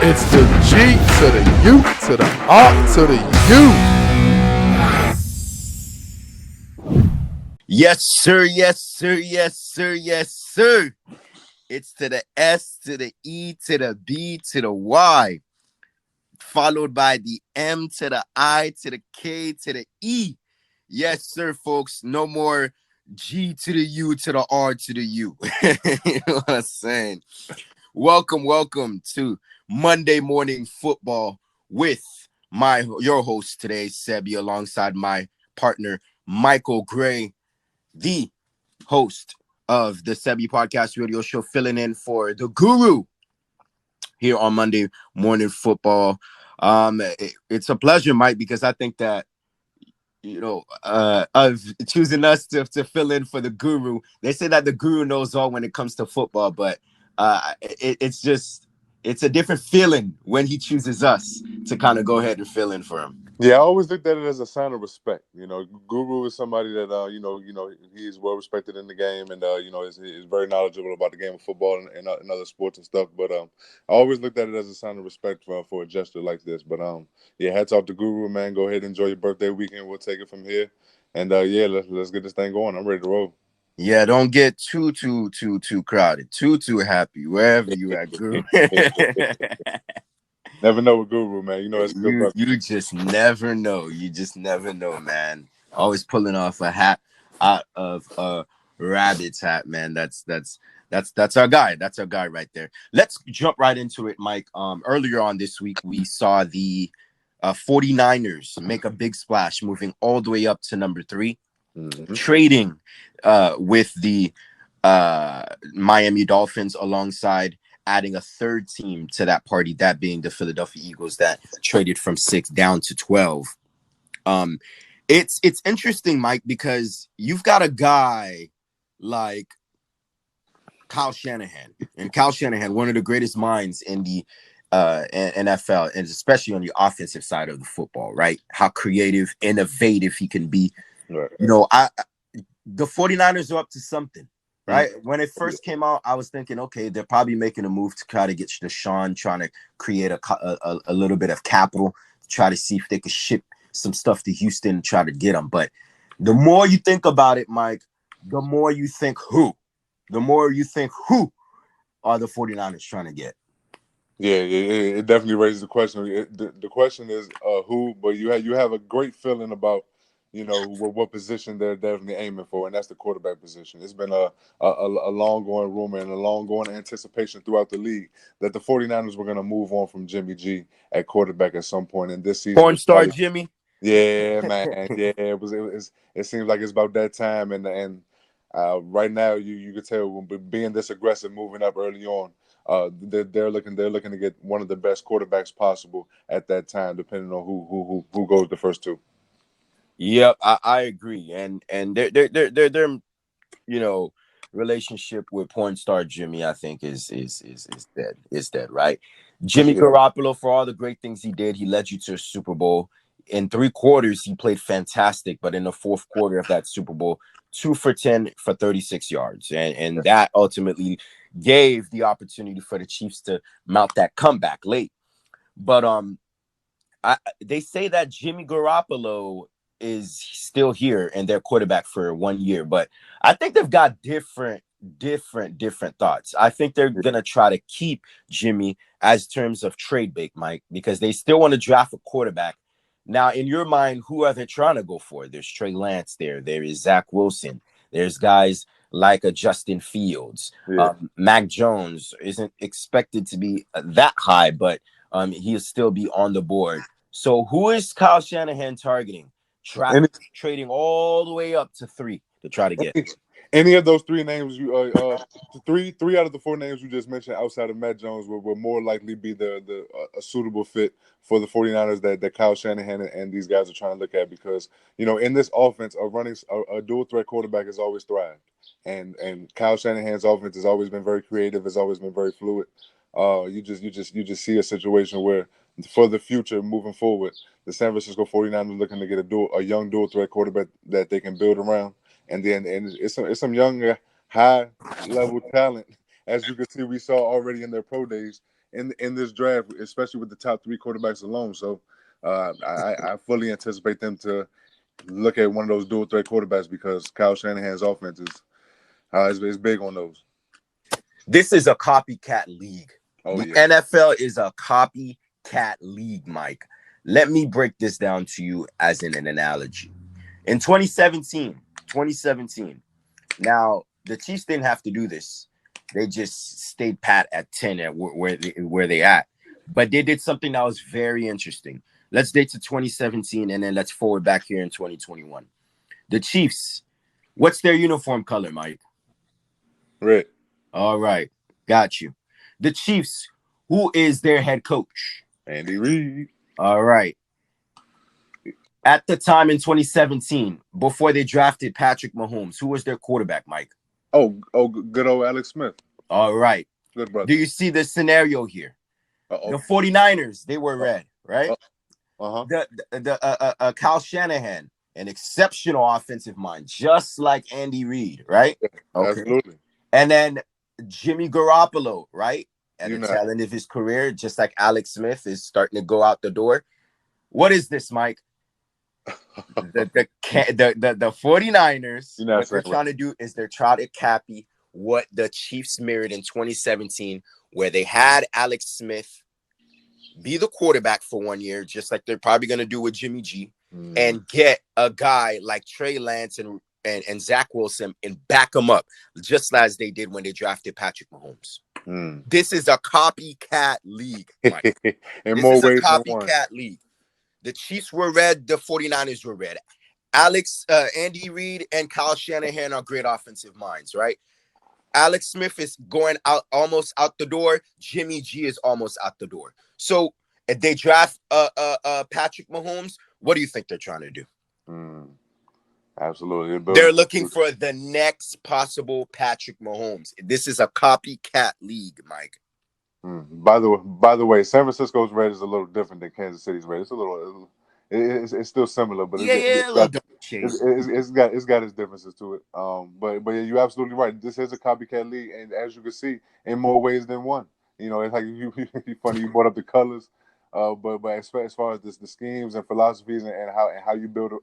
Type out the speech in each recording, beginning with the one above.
It's the G to the U to the R to the U. Yes, sir. Yes, sir. Yes, sir. Yes, sir. It's to the S to the E to the B to the Y, followed by the M to the I to the K to the E. Yes, sir, folks. No more G to the U to the R to the U. You know what I'm saying? Welcome to Monday Morning Football with your host today, Sebi, alongside my partner, Michael Gray, the host of the Sebi Podcast Radio Show, filling in for the Guru here on Monday Morning Football. It's a pleasure, Mike, because I think that of choosing us to fill in for the Guru. They say that the Guru knows all when it comes to football, but it's a different feeling when he chooses us to kind of go ahead and fill in for him. Yeah, I always looked at it as a sign of respect. Guru is somebody that he is well respected in the game, and is very knowledgeable about the game of football and other sports and stuff. But I always looked at it as a sign of respect for a gesture like this. But yeah, hats off to Guru, man. Go ahead and enjoy your birthday weekend. We'll take it from here, and yeah, let's get this thing going. I'm ready to roll. Yeah, don't get too crowded, too happy wherever you at, Guru. Never know with Guru, man. It's good. You just never know. You just never know, man. Always pulling off a hat out of a rabbit's hat, man. That's our guy. That's our guy right there. Let's jump right into it, Mike. Earlier on this week, we saw the 49ers make a big splash, moving all the way up to number 3, trading with the Miami Dolphins alongside adding a third team to that party, that being the Philadelphia Eagles that traded from 6 down to 12. It's interesting, Mike, because you've got a guy like Kyle Shanahan, and Kyle Shanahan, one of the greatest minds in the NFL, and especially on the offensive side of the football, right? How creative, innovative he can be. Right. The 49ers are up to something. Right. When it first came out, I was thinking, okay, they're probably making a move to try to get Deshaun, trying to create a little bit of capital to try to see if they could ship some stuff to Houston and try to get them. But the more you think about it, Mike, the more you think who are the 49ers trying to get? Yeah, it definitely raises the question. The question is who, but you have a great feeling about what position they're definitely aiming for, and that's the quarterback position. It's been a long-going rumor and a long-going anticipation throughout the league that the 49ers were going to move on from Jimmy G at quarterback at some point in this season. Porn star Jimmy? Yeah, man. Yeah, it seems like it's about that time, and right now you could tell being this aggressive, moving up early on. They're looking to get one of the best quarterbacks possible at that time, depending on who goes the first two. Yep, I agree, and their relationship with porn star Jimmy, I think is dead. Is dead, right? Jimmy Garoppolo, for all the great things he did, he led you to a Super Bowl. In 3 quarters, he played fantastic, but in the 4th quarter of that Super Bowl, 2 for 10 for 36 yards, and that ultimately gave the opportunity for the Chiefs to mount that comeback late. But they say that Jimmy Garoppolo is still here and their quarterback for 1 year, but I think they've got different thoughts. I think they're gonna try to keep Jimmy as terms of trade bait, Mike, because they still want to draft a quarterback. Now, in your mind, who are they trying to go for? There's Trey Lance there is Zach Wilson, there's guys like a Justin Fields. Mac Jones isn't expected to be that high, but he'll still be on the board. So who is Kyle Shanahan targeting? Trading all the way up to 3 to try to get any of those 3 names. Three out of the 4 names you just mentioned outside of Matt Jones will more likely be a suitable fit for the 49ers that Kyle Shanahan and these guys are trying to look at, because in this offense, a dual threat quarterback has always thrived, and Kyle Shanahan's offense has always been very creative, has always been very fluid. You just see a situation where, for the future moving forward, the San Francisco 49ers looking to get a young dual threat quarterback that they can build around, and it's some young high level talent, as you can see we saw already in their pro days in this draft, especially with the top 3 quarterbacks alone. So I fully anticipate them to look at one of those dual threat quarterbacks because Kyle Shanahan's offense is big on those. This is a copycat league. Oh, the yeah. NFL is a copycat league, Mike. Let me break this down to you as in an analogy. In 2017, now the Chiefs didn't have to do this. They just stayed pat at 10 at where they at. But they did something that was very interesting. Let's date to 2017 and then let's forward back here in 2021. The Chiefs, what's their uniform color, Mike? Red. All right, got you. The Chiefs, who is their head coach? Andy Reid. All right. At the time in 2017, before they drafted Patrick Mahomes, who was their quarterback, Mike? Oh, good old Alex Smith. All right. Good brother. Do you see the scenario here? Uh-oh. The 49ers, they were red, right? Uh-huh. The Kyle Shanahan, an exceptional offensive mind, just like Andy Reid, right? Okay. Absolutely. And then Jimmy Garoppolo, right? At the tail end of his career, just like Alex Smith is starting to go out the door. What is this, Mike? the 49ers, what they're trying to do is they're trying to copy what the Chiefs mirrored in 2017, where they had Alex Smith be the quarterback for 1 year, just like they're probably going to do with Jimmy G, and get a guy like Trey Lance and Zach Wilson and back them up, just as they did when they drafted Patrick Mahomes. This is a copycat league, Mike. In more ways than one. Copycat league. The Chiefs were red. The 49ers were red. Andy Reid and Kyle Shanahan are great offensive minds, right? Alex Smith is going out almost out the door. Jimmy G is almost out the door. So if they draft Patrick Mahomes, what do you think they're trying to do? Absolutely. They're looking for the next possible Patrick Mahomes. This is a copycat league, Mike. By the way, San Francisco's red is a little different than Kansas City's red. It's a little, it's still similar, but it's got its differences to it. But yeah, you're absolutely right. This is a copycat league, and as you can see, in more ways than one. You know, it's like you funny you brought up the colors, but as far as the schemes and philosophies and how you build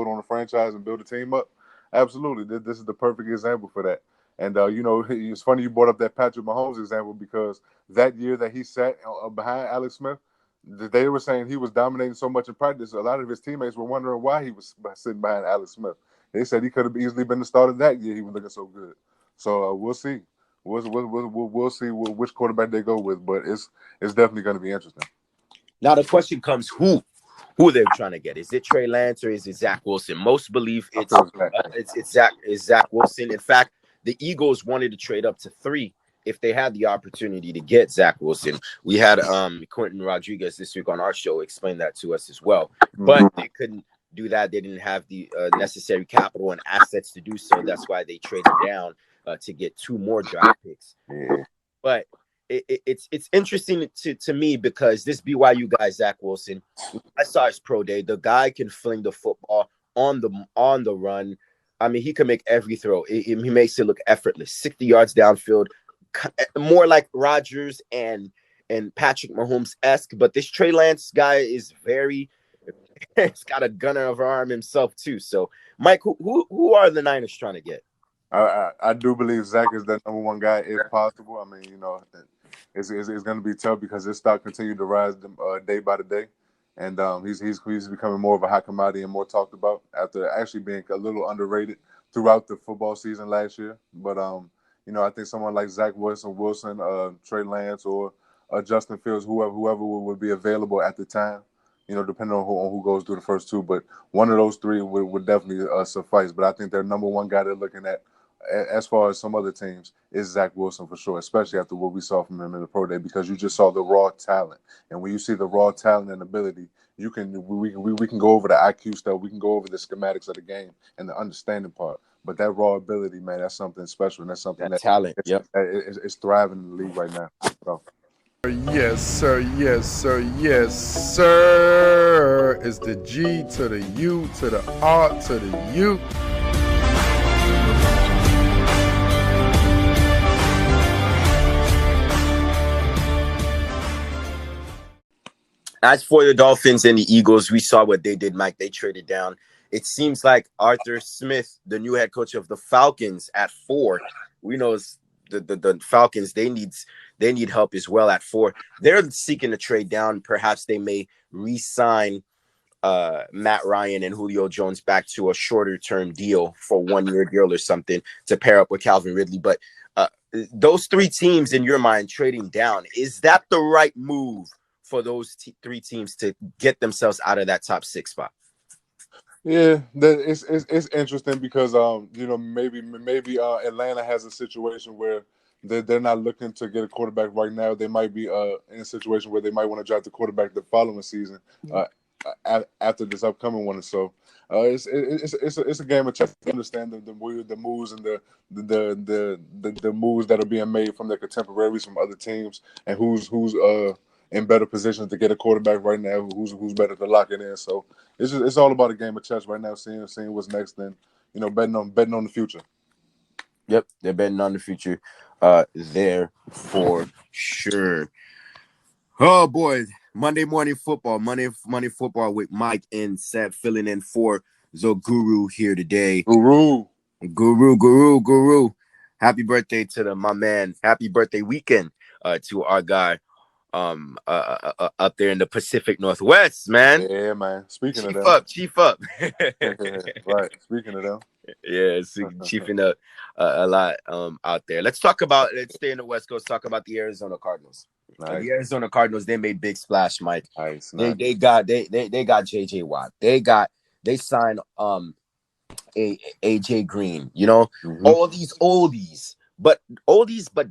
on a franchise and build a team up, absolutely, this is the perfect example for that. And, you know, it's funny you brought up that Patrick Mahomes example because that year that he sat behind Alex Smith, they were saying he was dominating so much in practice. A lot of his teammates were wondering why he was sitting behind Alex Smith. They said he could have easily been the starter that year. He was looking so good. So we'll see. We'll see which quarterback they go with, but it's definitely going to be interesting. Now the question comes, who they're trying to get? Is it Trey Lance or is it Zach Wilson? Most believe it's Zach Wilson. In fact, the Eagles wanted to trade up to 3 if they had the opportunity to get Zach Wilson. We had Quentin Rodriguez this week on our show explain that to us as well. But they couldn't do that. They didn't have the necessary capital and assets to do so. That's why they traded down to get 2 more draft picks. But it's interesting to me because this BYU guy, Zach Wilson, I saw his pro day. The guy can fling the football on the run. I mean, he can make every throw. He makes it look effortless. 60 yards downfield, more like Rodgers and Patrick Mahomes-esque. But this Trey Lance guy is he's got a gunner of an arm himself too. So, Mike, who are the Niners trying to get? I do believe Zach is the number 1 guy if possible. I mean, you know, it's going to be tough because his stock continued to rise day by the day. And he's becoming more of a hot commodity and more talked about after actually being a little underrated throughout the football season last year. But you know, I think someone like Zach Wilson, Trey Lance, or Justin Fields, whoever would be available at the time, you know, depending on who goes through the first 2. But one of those 3 would definitely suffice. But I think their number 1 guy they're looking at, as far as some other teams, is Zach Wilson for sure, especially after what we saw from him in the pro day, because you just saw the raw talent. And when you see the raw talent and ability, we can go over the IQ stuff, we can go over the schematics of the game and the understanding part. But that raw ability, man, that's something special, and that's something that talent, is thriving in the league right now. So. Yes, sir. Yes, sir. Yes, sir. It's the G to the U to the R to the U. As for the Dolphins and the Eagles, we saw what they did, Mike. They traded down. It seems like Arthur Smith, the new head coach of the Falcons, at 4. We know the Falcons. They need help as well at 4. They're seeking to trade down. Perhaps they may re-sign Matt Ryan and Julio Jones back to a shorter term deal for 1-year deal or something to pair up with Calvin Ridley. But those 3 teams in your mind trading down, is that the right move for those 3 teams to get themselves out of that top 6 spot? Yeah, it's interesting because maybe Atlanta has a situation where they're not looking to get a quarterback right now. They might be in a situation where they might want to draft the quarterback the following season, after this upcoming one. So it's a game of chess to understand the moves and the moves that are being made from their contemporaries from other teams, and who's in better position to get a quarterback right now, who's better to lock it in. So it's all about a game of chess right now, seeing what's next, and betting on the future. Yep, they're betting on the future there for sure. Oh boy, Monday morning football with Mike and Seth filling in for the Guru here today. Guru. Happy birthday to my man. Happy birthday weekend to our guy up there in the Pacific Northwest, man. Yeah, man. Speaking of them. Chief up. Right. Speaking of them. Yeah, chiefing up a lot out there. Let's stay in the West Coast, talk about the Arizona Cardinals. Nice. The Arizona Cardinals, they made big splash, Mike. Nice. They got JJ Watt. They signed AJ Green, all these oldies but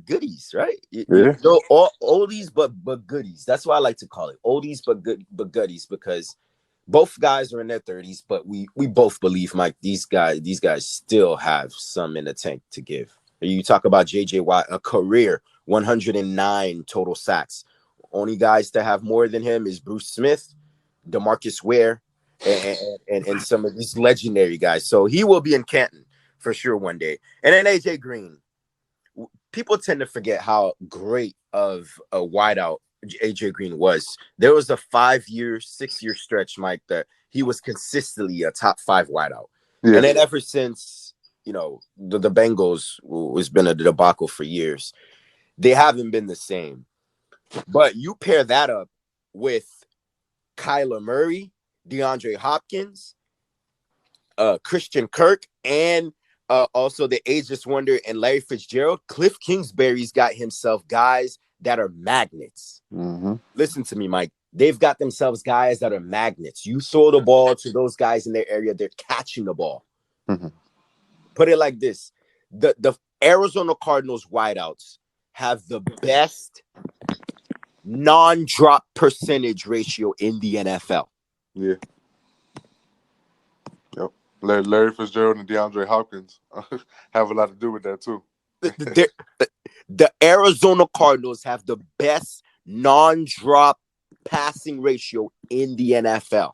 goodies, right? Yeah. All oldies but goodies. That's why I like to call it oldies but goodies, because both guys are in their 30s, but we both believe, Mike, these guys still have some in the tank to give. You talk about JJ Watt, a career 109 total sacks. Only guys to have more than him is Bruce Smith, DeMarcus Ware, and some of these legendary guys. So he will be in Canton for sure one day. And then AJ Green. People tend to forget how great of a wideout AJ Green was. There was a 6-year stretch, Mike, that he was consistently a top 5 wideout. Yeah. And then ever since, the Bengals has been a debacle for years, they haven't been the same. But you pair that up with Kyler Murray, DeAndre Hopkins, Christian Kirk, and also the ageless wonder and Larry Fitzgerald. Cliff Kingsbury's got himself guys that are magnets. Mm-hmm. Listen to me, Mike. They've got themselves guys that are magnets. You throw the ball to those guys in their area, they're catching the ball. Mm-hmm. Put it like this. The Arizona Cardinals wideouts have the best non-drop percentage ratio in the NFL. Yeah. Yep. Larry Fitzgerald and DeAndre Hopkins have a lot to do with that too. The Arizona Cardinals have the best non-drop passing ratio in the NFL.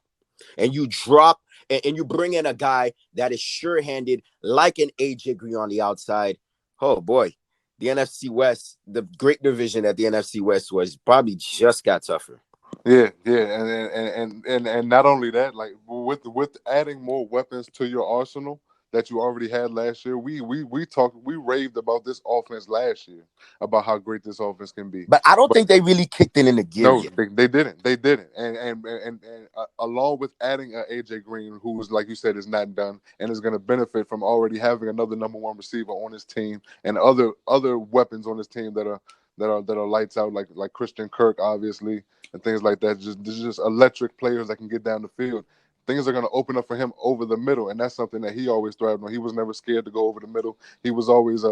And you drop and you bring in a guy that is sure-handed like an AJ Green on the outside. Oh boy, the NFC West, the great division that the NFC West was, probably just got tougher. Yeah, and not only that, like with adding more weapons to your arsenal that you already had last year, we raved about this offense last year, about how great this offense can be. But I don't think they really kicked it in the gear. No, they didn't. And along with adding AJ Green, who was, like you said, is not done and is going to benefit from already having another number 1 receiver on his team and other weapons on his team that are lights out, like Christian Kirk, obviously, and things like that. Just electric players that can get down the field. Things are going to open up for him over the middle, and that's something that he always thrived on. He was never scared to go over the middle. He was always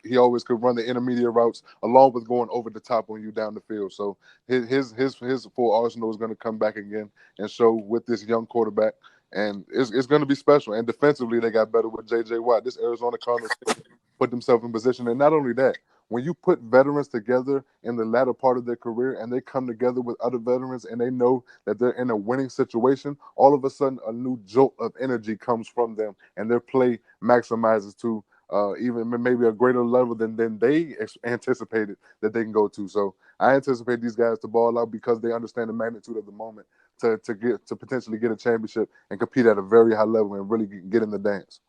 he always could run the intermediate routes along with going over the top on you down the field. So his full arsenal is going to come back again and show with this young quarterback, and it's going to be special. And defensively, they got better with J.J. Watt. This Arizona Cardinals put themselves in position, and not only that, when you put veterans together in the latter part of their career and they come together with other veterans and they know that they're in a winning situation, all of a sudden a new jolt of energy comes from them and their play maximizes to even maybe a greater level than they anticipated that they can go to. So I anticipate these guys to ball out because they understand the magnitude of the moment to potentially get a championship and compete at a very high level and really get in the dance.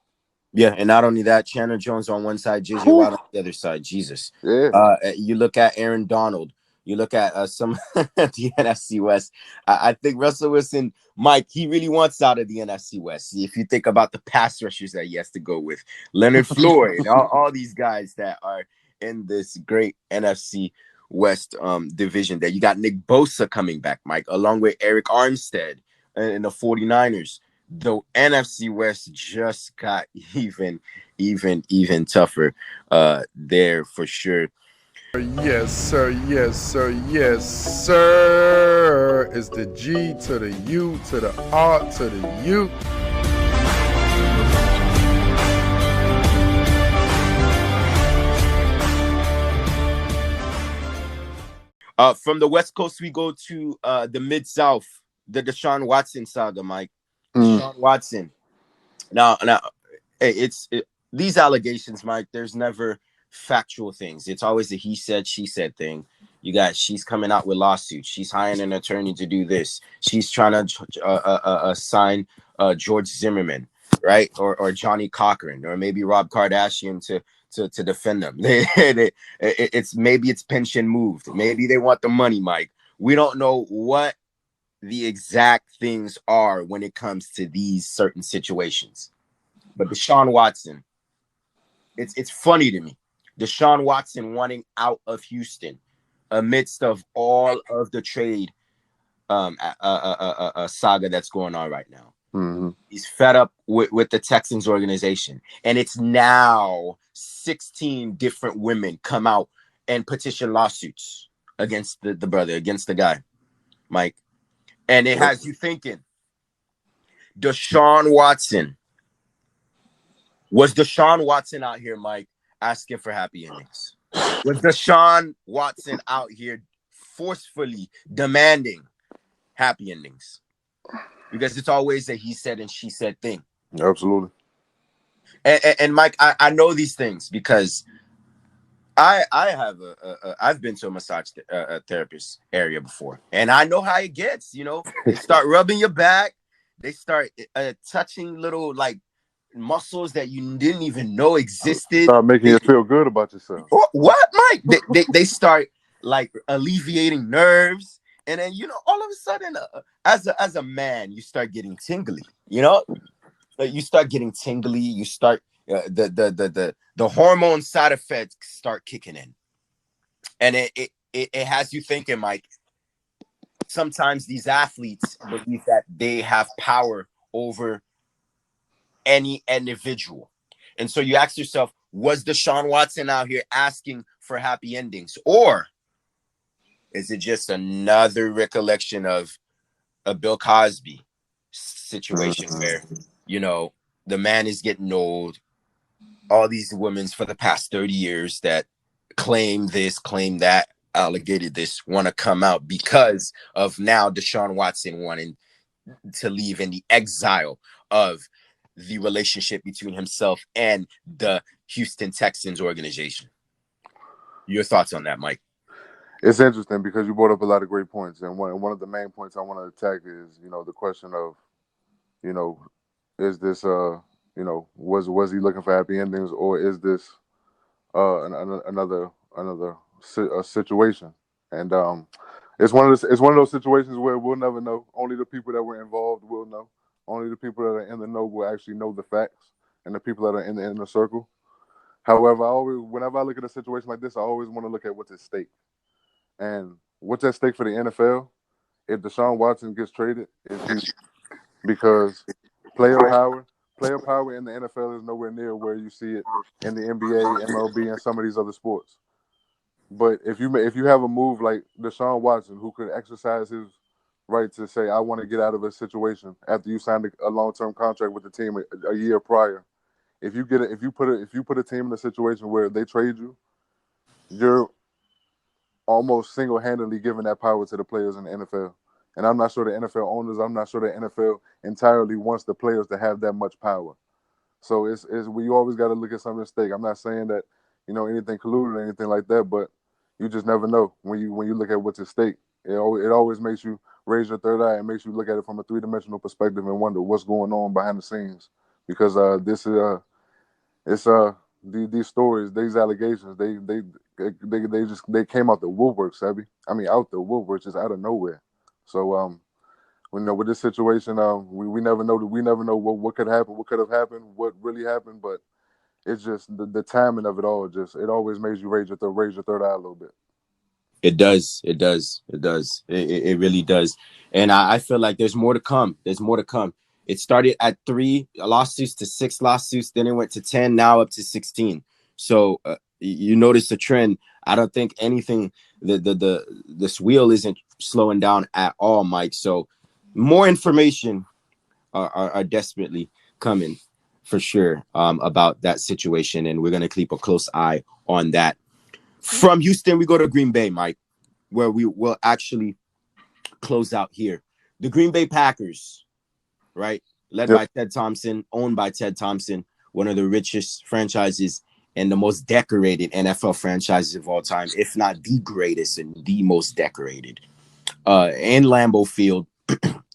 Yeah, and not only that, Chandler Jones on one side, JJ Whew. Watt on the other side. Jesus. Yeah. You look at Aaron Donald. You look at some the NFC West. I think Russell Wilson, Mike, he really wants out of the NFC West. If you think about the pass rushers that he has to go with, Leonard Floyd, all these guys that are in this great NFC West division. That you got Nick Bosa coming back, Mike, along with Eric Armstead in the 49ers. The NFC West just got even tougher there for sure. Yes, sir. Yes, sir. Yes, sir. It's the G to the U to the R to the U. From the West Coast, we go to the Mid-South, the Deshaun Watson saga, Mike. Deshaun Watson. Now, hey, these allegations, Mike, there's never factual things. It's always a he said, she said thing. She's coming out with lawsuits. She's hiring an attorney to do this. She's trying to sign George Zimmerman, right? Or Johnny Cochran, or maybe Rob Kardashian to defend them. Maybe it's pension moved. Maybe they want the money, Mike. We don't know what the exact things are when it comes to these certain situations. But Deshaun Watson, it's funny to me. Deshaun Watson wanting out of Houston amidst of all of the trade saga that's going on right now. Mm-hmm. He's fed up with the Texans organization. And it's now 16 different women come out and petition lawsuits against the brother, against the guy, Mike. And it has you thinking, Deshaun Watson. Was Deshaun Watson out here, Mike, asking for happy endings? Was Deshaun Watson out here forcefully demanding happy endings? Because it's always a he said and she said thing. Absolutely. And Mike, I know these things because I've been to a massage therapist area before, and I know how it gets. You know, they start rubbing your back, they start touching little like muscles that you didn't even know existed. Start making you feel good about yourself. What, Mike? They start like alleviating nerves, and then all of a sudden, as a man, you start getting tingly. You start getting tingly. You start the hormone side effects start kicking in, and it has you thinking, Mike. Sometimes these athletes believe that they have power over any individual. And so you ask yourself, was Deshaun Watson out here asking for happy endings? Or is it just another recollection of a Bill Cosby situation where, the man is getting old, all these women for the past 30 years that claim this, claim that, allegated this, want to come out because of now Deshaun Watson wanting to leave in the exile of the relationship between himself and the Houston Texans organization. Your thoughts on that, Mike? It's interesting because you brought up a lot of great points, and one of the main points I want to attack is the question of is this was he looking for happy endings, or is this another situation? And it's one of those situations where we'll never know. Only the people that were involved will know. Only the people that are in the know will actually know the facts, and the people that are in the inner circle. However, whenever I look at a situation like this, I always want to look at what's at stake. And what's at stake for the NFL, if Deshaun Watson gets traded, is huge. Because player power in the NFL is nowhere near where you see it in the NBA, MLB, and some of these other sports. But if you have a move like Deshaun Watson, who could exercise his right to say, I want to get out of a situation after you signed a long-term contract with the team a year prior. If you put a team in a situation where they trade you, you're almost single-handedly giving that power to the players in the NFL. And I'm not sure the NFL owners, I'm not sure the NFL entirely wants the players to have that much power. So it's we always got to look at something at stake. I'm not saying that anything colluded or anything like that, but you just never know when you look at what's at stake. It always makes you raise your third eye and makes you look at it from a three-dimensional perspective and wonder what's going on behind the scenes. Because this is it's these stories, these allegations, they came out the woodwork, Sebby. I mean, out the woodwork, just out of nowhere. So with this situation, we never know what could happen, what could have happened, what really happened, but it's just the timing of it all. Just it always makes you raise your third eye a little bit. It does. It does. It does. It really does. And I feel like there's more to come. There's more to come. It started at 3 lawsuits to 6 lawsuits. Then it went to 10, now up to 16. So you notice the trend. I don't think anything, this wheel isn't slowing down at all, Mike. So more information are desperately coming for sure about that situation. And we're going to keep a close eye on that. From Houston, we go to Green Bay, Mike, where we will actually close out here. The Green Bay Packers, right? Led by Ted Thompson, owned by Ted Thompson, one of the richest franchises and the most decorated NFL franchises of all time, if not the greatest and the most decorated. In Lambeau Field,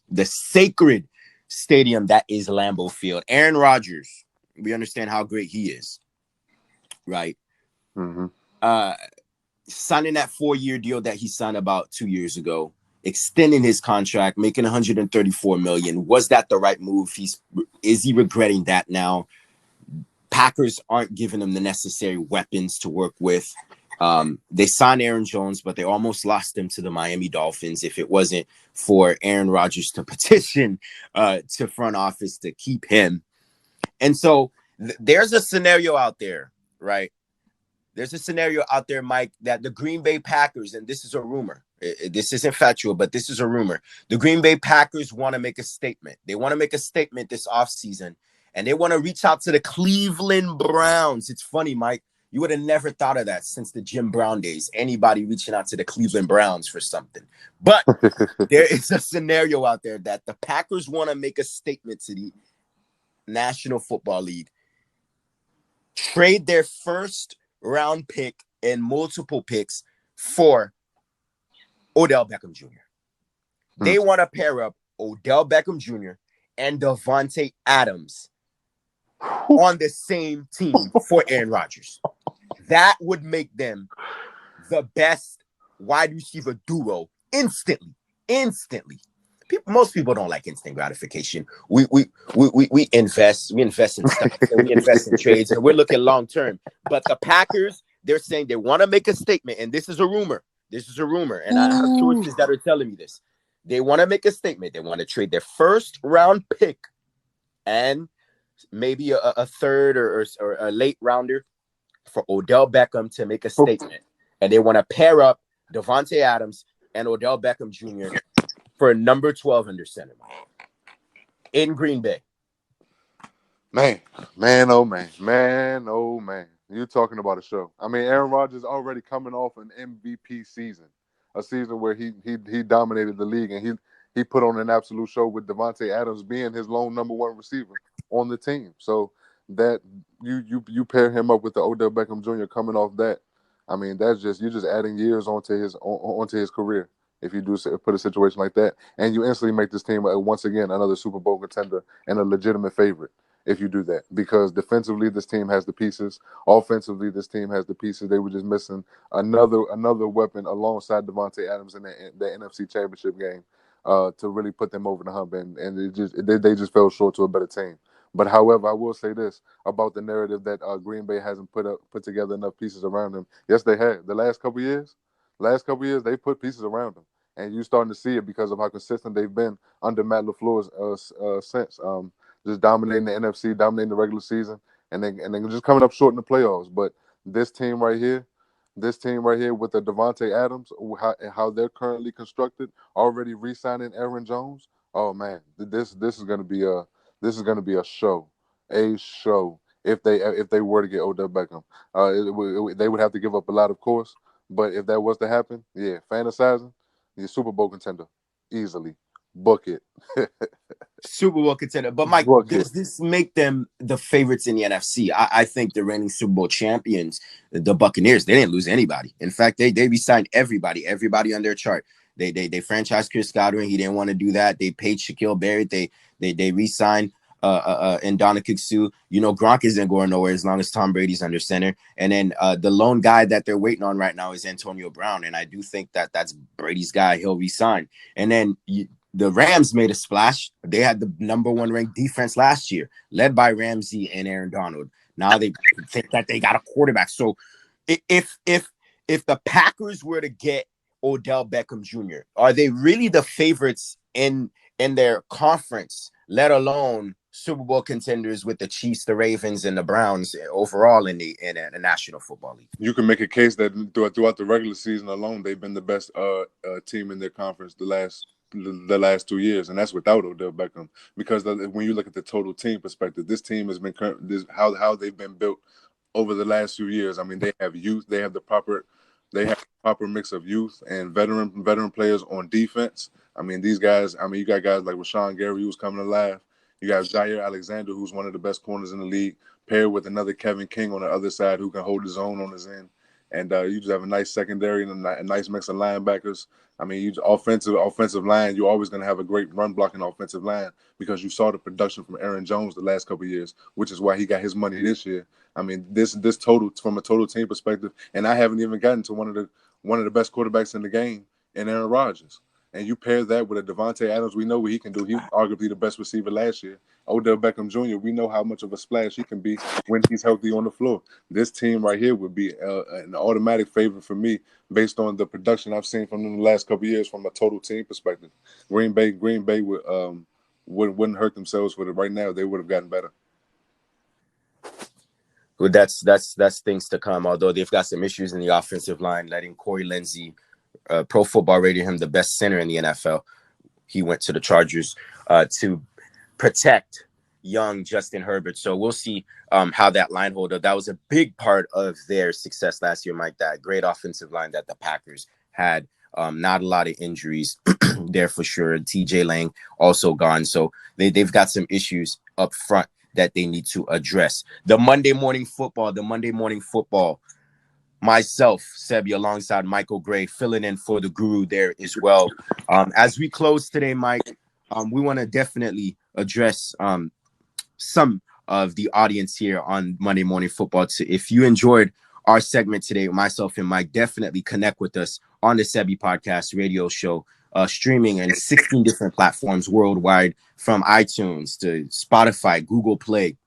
the sacred stadium that is Lambeau Field. Aaron Rodgers, we understand how great he is, right? Mm-hmm. Signing that 4-year deal that he signed about 2 years ago, extending his contract, making $134 million. Was that the right move? Is he regretting that now? Packers aren't giving him the necessary weapons to work with. They signed Aaron Jones, but they almost lost him to the Miami Dolphins if it wasn't for Aaron Rodgers to petition to front office to keep him. And so there's a scenario out there, right? There's a scenario out there, Mike, that the Green Bay Packers, and this is a rumor. This isn't factual, but this is a rumor. The Green Bay Packers want to make a statement. They want to make a statement this offseason, and they want to reach out to the Cleveland Browns. It's funny, Mike. You would have never thought of that since the Jim Brown days, anybody reaching out to the Cleveland Browns for something. But there is a scenario out there that the Packers want to make a statement to the National Football League, trade their first round pick and multiple picks for Odell Beckham Jr. They want to pair up Odell Beckham Jr. and Davante Adams on the same team for Aaron Rodgers. That would make them the best wide receiver duo instantly. Most people don't like instant gratification. We invest in stuff, and we invest in trades, and we're looking long term. But the Packers, they're saying they want to make a statement, and this is a rumor. And I have sources that are telling me this. They want to make a statement. They want to trade their first round pick and maybe a third or a late rounder for Odell Beckham to make a statement, and they want to pair up Davante Adams and Odell Beckham Jr. for number 12 under center in Green Bay. Man, oh man. You're talking about a show. I mean, Aaron Rodgers already coming off an MVP season, a season where he dominated the league, and he put on an absolute show with Davante Adams being his lone number one receiver on the team. So that you pair him up with the Odell Beckham Jr. coming off that, I mean, you're just adding years onto his career. If you do put a situation like that, and you instantly make this team once again another Super Bowl contender and a legitimate favorite, if you do that, because defensively this team has the pieces, offensively this team has the pieces. They were just missing another weapon alongside Davante Adams in the NFC Championship game to really put them over the hump, and they just fell short to a better team. But however, I will say this about the narrative that Green Bay hasn't put together enough pieces around them. Yes, they have. The last couple years, they put pieces around them, and you're starting to see it because of how consistent they've been under Matt LaFleur's sense. Just dominating the NFC, dominating the regular season, and then just coming up short in the playoffs. But this team right here with the Davante Adams, how they're currently constructed, already re-signing Aaron Jones. Oh man, this is going to be a show, if they were to get Odell Beckham. They would have to give up a lot, of course. But if that was to happen, yeah, fantasizing, you're Super Bowl contender easily. Book it. Super Bowl contender. But Mike, Book does it. this make them the favorites in the NFC? I think the reigning Super Bowl champions, the Buccaneers, they didn't lose anybody. In fact, they re-signed everybody on their chart. They franchised Chris Godwin. He didn't want to do that. They paid Shaquille Barrett. They re-signed and Ndamukong Suh. You know, Gronk isn't going nowhere as long as Tom Brady's under center. And then the lone guy that they're waiting on right now is Antonio Brown. And I do think that that's Brady's guy. He'll re-sign. And then the Rams made a splash. They had the number 1 ranked defense last year, led by Ramsey and Aaron Donald. Now they think that they got a quarterback. So if the Packers were to get Odell Beckham Jr., are they really the favorites in their conference, let alone Super Bowl contenders with the Chiefs, the Ravens, and the Browns overall in the National Football League? You can make a case that throughout the regular season alone, they've been the best team in their conference the last 2 years, and that's without Odell Beckham. Because when you look at the total team perspective, this team has been how they've been built over the last few years. I mean, they have youth, they have the proper mix of youth and veteran players on defense. I mean, these guys. I mean, you got guys like Rashawn Gary who's coming alive. You got Jair Alexander, who's one of the best corners in the league, paired with another Kevin King on the other side who can hold his own on his end. And you just have a nice secondary and a nice mix of linebackers. I mean, you offensive line, you're always going to have a great run blocking offensive line because you saw the production from Aaron Jones the last couple of years, which is why he got his money this year. I mean, this total from a total team perspective, and I haven't even gotten to one of the best quarterbacks in the game in Aaron Rodgers. And you pair that with a Devontae Adams, we know what he can do. He was arguably the best receiver last year. Odell Beckham Jr., we know how much of a splash he can be when he's healthy on the floor. This team right here would be an automatic favorite for me based on the production I've seen from them the last couple of years from a total team perspective. Green Bay wouldn't hurt themselves with it right now. They would have gotten better. Well, that's things to come. Although they've got some issues in the offensive line, letting Corey Lindsey, Pro Football rated him the best center in the NFL. He went to the Chargers to protect young Justin Herbert. So we'll see how that line hold up. That was a big part of their success last year, Mike. That great offensive line that the Packers had. Not a lot of injuries there for sure. TJ Lang also gone. So they've got some issues up front that they need to address. The Monday Morning Football. Myself, Sebi, alongside Michael Gray, filling in for the guru there as well. As we close today, Mike, we want to definitely address some of the audience here on Monday Morning Football. If you enjoyed our segment today, myself and Mike, definitely connect with us on the Sebi Podcast radio show, streaming in 16 different platforms worldwide, from iTunes to Spotify, Google Play,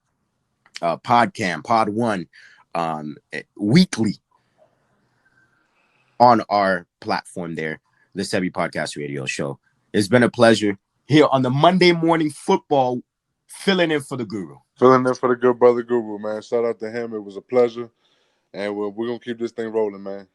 Podcam, Pod One, weekly on our platform there, the Sebi Podcast radio show. It's been a pleasure here on the Monday Morning Football, filling in for the guru. Filling in for the good brother Guru, man. Shout out to him. It was a pleasure. And we're going to keep this thing rolling, man.